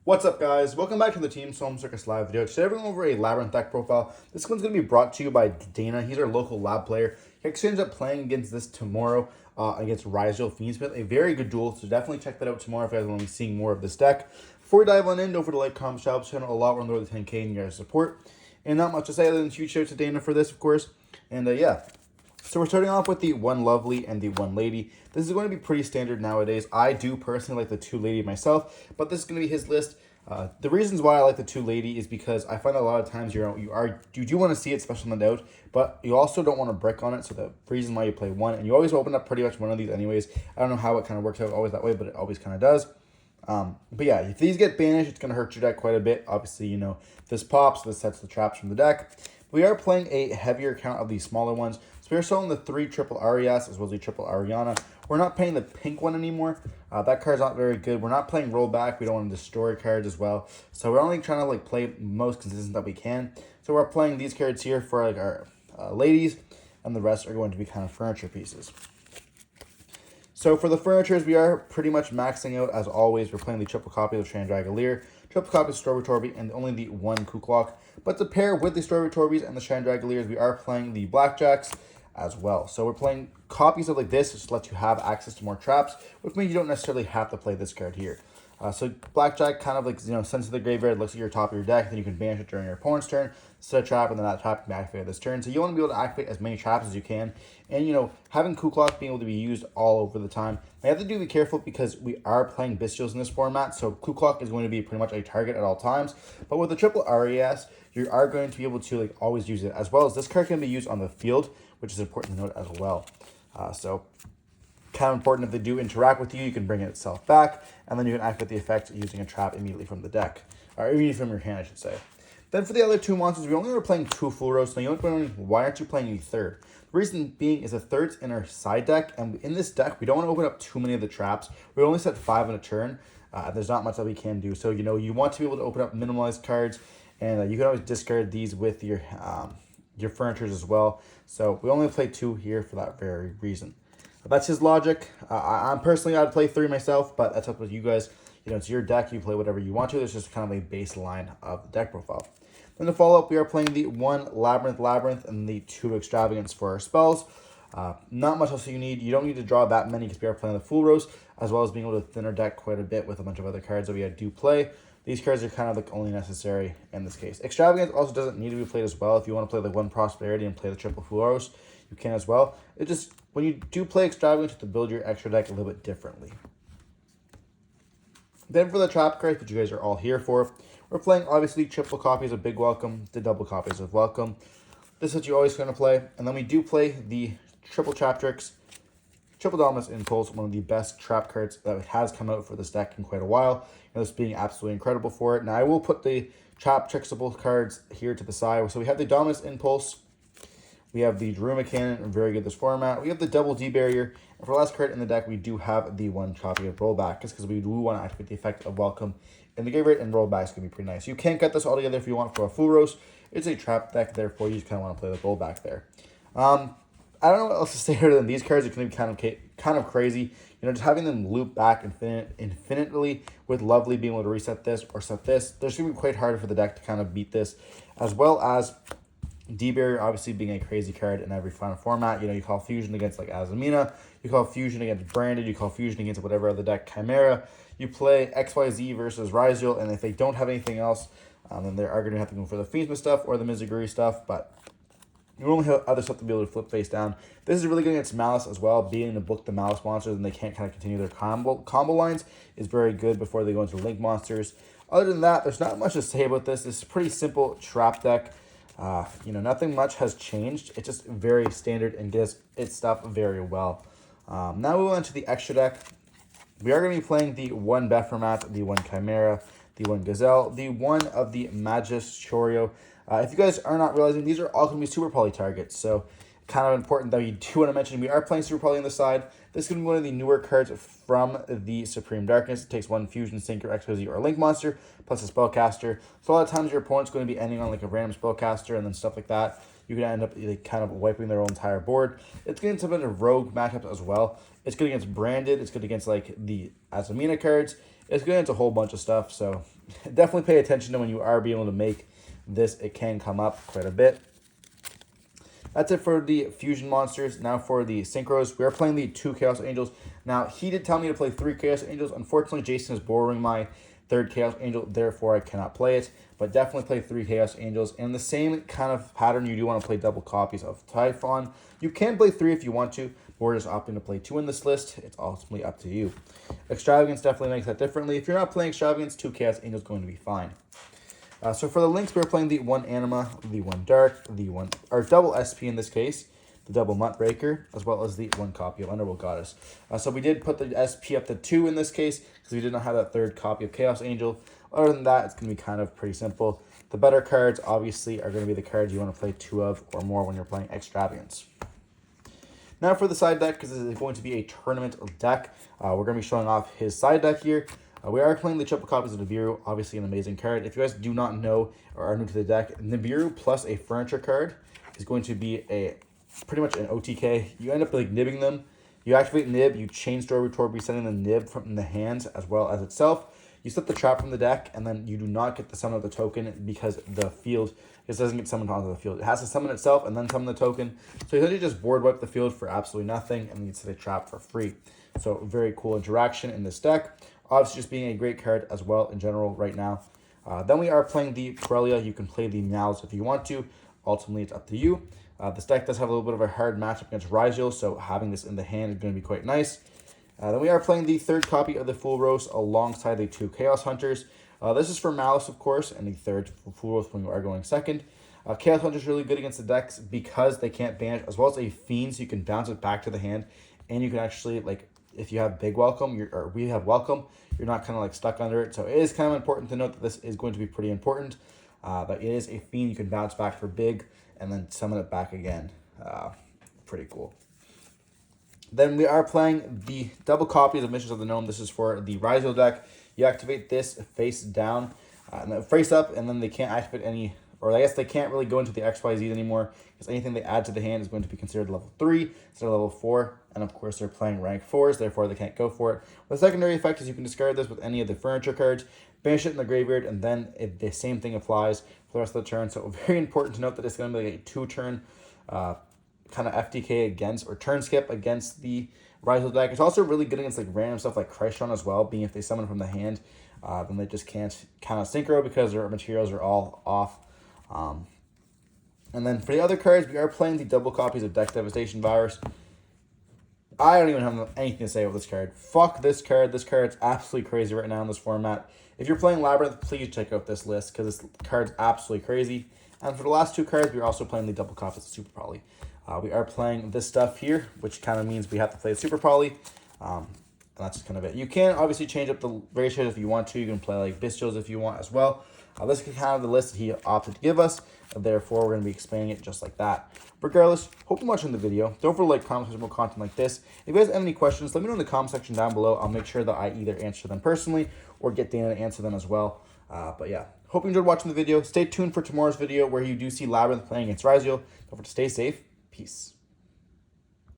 What's up, guys? Welcome back to the Team Solemn Circus live video. Today we're going over a Labrynth deck profile. This one's going to be brought to you by Dana. He's our local lab player. He actually ends up playing against this tomorrow against Rizal Fiendsmith. A very good duel, so definitely check that out tomorrow if you guys want to be seeing more of this deck. Before we dive on in, don't forget to like, comment, subscribe to the channel. A lot, we're on the road to 10K and you guys' support. And not much to say other than huge shout out to Dana for this, of course. And yeah. So we're starting off with the one lovely and the one lady. This is going to be pretty standard nowadays. I do personally like the two lady myself, but this is going to be his list. The reasons why I like the two lady is because I find that a lot of times you do want to see it special in doubt, but you also don't want to brick on it. So the reason why you play one, and you always open up pretty much one of these anyways. I don't know how it kind of works out always that way, but it always kind of does. But yeah, if these get banished, it's going to hurt your deck quite a bit. Obviously, you know, this pops, this sets the traps from the deck. We are playing a heavier count of these smaller ones. So we're selling the 3 triple Arias as well as the triple Ariana. We're not playing the pink one anymore. That card's not very good. We're not playing rollback. We don't want to destroy cards as well. So we're only trying to like play most consistent that we can. So we're playing these cards here for like our ladies, and the rest are going to be kind of furniture pieces. So for the furnitures, we are pretty much maxing out as always. We're playing the triple copy of Chandragalier, triple copy of Strawberry Torby, and only the one Kuklok. But to pair with the Strawberry Torbys and the Chandragaliers, we are playing the Blackjacks as well. So we're playing copies of like this, just to let you have access to more traps, which means you don't necessarily have to play this card here. So Blackjack kind of like, you know, sends to the graveyard, looks at your top of your deck, then you can banish it during your opponent's turn, set a trap, and then that trap can be activated this turn. So you want to be able to activate as many traps as you can. And, you know, having Kuklok being able to be used all over the time. You have to be careful because we are playing Bestials in this format, so Kuklok is going to be pretty much a target at all times. But with the triple RES, you are going to be able to like always use it, as well as this card can be used on the field, which is important to note as well. So kind of important, if they do interact with you, you can bring it itself back, and then you can activate the effect using a trap immediately from the deck, or immediately from your hand, I should say. Then for the other two monsters, we only were playing 2 Full Roast. Now you're wondering, why aren't you playing a third? The reason being is a third's in our side deck, and in this deck, we don't want to open up too many of the traps. We only set 5 in a turn. There's not much that we can do. So, you know, you want to be able to open up minimalized cards, and you can always discard these with your furnitures as well. So we only play 2 here for that very reason. That's his logic. I'm personally, I'd play 3 myself, but that's up to you guys. You know, it's your deck. You play whatever you want to. There's just kind of a baseline of the deck profile. Then to follow up, we are playing the 1 Labrynth, and the 2 Extravagance for our spells. Not much else you need. You don't need to draw that many because we are playing the Full Roast, as well as being able to thin our deck quite a bit with a bunch of other cards that we do play. These cards are kind of like only necessary in this case. Extravagance also doesn't need to be played as well. If you want to play the 1 Prosperity and play the triple Full Roast, you can as well. It just, when you do play Extravagance, you have to build your extra deck a little bit differently. Then for the trap cards, which you guys are all here for, we're playing obviously triple copies of Big Welcome, the double copies of Welcome. This is what you're always going to play. And then we do play the triple Trap Tricks, triple Dominus Impulse, one of the best trap cards that has come out for this deck in quite a while. And this being absolutely incredible for it. Now I will put the Trap Tricksable cards here to the side. So we have the Dominus Impulse. We have the Daruma Cannon, very good this format. We have the double D Barrier. And for the last card in the deck, we do have the 1 copy of Rollback, just because we do want to activate the effect of Welcome in the graveyard, and Rollback is going to be pretty nice. You can't get this all together if you want for a Full Roast. It's a trap deck, therefore you just kind of want to play the Rollback there. I don't know what else to say other than these cards are going to be kind of crazy. You know, just having them loop back infinitely with Lovely being able to reset this or set this, there's going to be quite hard for the deck to kind of beat this, as well as D-Barrier obviously being a crazy card in every final format. You know, you call Fusion against like Azamina, you call Fusion against Branded, you call Fusion against whatever other deck, Chimera. You play XYZ versus Rizal, and if they don't have anything else, then they are going to have to go for the Fiendsmith stuff or the Mizuguri stuff, but you only have other stuff to be able to flip face down. This is really good against Malice as well. Being able to book the Malice monsters and they can't kind of continue their combo lines is very good before they go into Link monsters. Other than that, there's not much to say about this. This is a pretty simple trap deck. You know, nothing much has changed. It's just very standard and does its stuff very well. Now we move on to the extra deck. We are going to be playing the 1 Bephomet, the 1 Chimera, the 1 Gazelle, the 1 of the Magus Chorio. If you guys are not realizing, these are all going to be Super Poly targets. So kind of important that we do want to mention, we are playing Super Poly on the side. This is going to be one of the newer cards from the Supreme Darkness. It takes 1 Fusion, Sinker, XYZ, or Link monster, plus a Spellcaster. So a lot of times your opponent's going to be ending on like a random Spellcaster and then stuff like that. You can end up like, kind of wiping their own entire board. It's getting some bit of rogue matchups as well. It's good against Branded. It's good against like the Azamina cards. It's good against a whole bunch of stuff. So definitely pay attention to when you are being able to make this. It can come up quite a bit. That's it for the fusion monsters. Now for the synchros, we are playing the 2 Chaos Angels. Now, he did tell me to play 3 Chaos Angels. Unfortunately, Jason is borrowing my 3rd Chaos Angel, therefore I cannot play it. But definitely play 3 Chaos Angels. In the same kind of pattern, you do want to play double copies of Typhon. You can play 3 if you want to, but we're just opting to play 2 in this list. It's ultimately up to you. Extravagance definitely makes that differently. If you're not playing Extravagance, 2 Chaos Angels is going to be fine. So for the links, we're playing the 1 Anima, the 1 Dark, the 1, or double SP in this case, the double Muttbreaker, as well as the 1 copy of Underworld Goddess. So we did put the SP up to 2 in this case, because we did not have that 3rd copy of Chaos Angel. Other than that, it's going to be kind of pretty simple. The better cards, obviously, are going to be the cards you want to play 2 of or more when you're playing Extravagance. Now for the side deck, because this is going to be a tournament deck, we're going to be showing off his side deck here. We are playing the triple copies of Nibiru, obviously an amazing card. If you guys do not know or are new to the deck, Nibiru plus a furniture card is going to be a pretty much an OTK. You end up like nibbing them. You activate nib, you chain store retort, resetting the nib from the hands as well as itself. You set the trap from the deck, and then you do not get to summon of the token because the field just doesn't get summoned onto the field. It has to summon itself and then summon the token. So you essentially just board wipe the field for absolutely nothing, and then you set a trap for free. So very cool interaction in this deck. Obviously, just being a great card as well in general right now. Then we are playing the Corellia. You can play the Meows if you want to. Ultimately, it's up to you. This deck does have a little bit of a hard matchup against Ryzio, so having this in the hand is going to be quite nice. Then we are playing the 3rd copy of the Full Roast alongside the 2 Chaos Hunters. This is for Malice, of course, and the 3rd Full Roast when you are going 2nd. Chaos Hunters is really good against the decks because they can't banish, as well as a Fiend, so you can bounce it back to the hand, and you can actually, like, if you have big welcome, or we have welcome, you're not kind of like stuck under it. So it is kind of important to note that this is going to be pretty important. But it is a Fiend you can bounce back for big and then summon it back again. Pretty cool. Then we are playing the double copies of Missions of the Gnome. This is for the Ryzio deck. You activate this face down, and then face up, and then they can't activate any, or I guess they can't really go into the XYZ anymore, because anything they add to the hand is going to be considered level 3 instead of level 4. And of course, they're playing rank 4s, therefore they can't go for it. The secondary effect is you can discard this with any of the furniture cards, banish it in the graveyard, and then the same thing applies for the rest of the turn. So very important to note that it's going to be like a 2-turn kind of FTK against, or turn skip against the Ryzio deck. It's also really good against like random stuff like Christron as well, being if they summon from the hand, then they just can't kind of synchro because their materials are all off. And then for the other cards, we are playing the double copies of Deck Devastation Virus. I don't even have anything to say about this card. Fuck this card. This card's absolutely crazy right now in this format. If you're playing Labrynth, please check out this list because this card's absolutely crazy. And for the last 2 cards, we're also playing the double copies of Super Poly. We are playing this stuff here, which kind of means we have to play Super Poly. And that's just kind of it. You can obviously change up the ratios if you want to. You can play like Bestials if you want as well. This is kind of the list that he opted to give us. Therefore, we're going to be expanding it just like that. Regardless, hope you're watching the video. Don't forget to like, comment, more content like this. If you guys have any questions, let me know in the comment section down below. I'll make sure that I either answer them personally or get Dana to answer them as well. But yeah, hope you enjoyed watching the video. Stay tuned for tomorrow's video where you do see Labrynth playing against Ryzio. Don't forget to stay safe. Peace.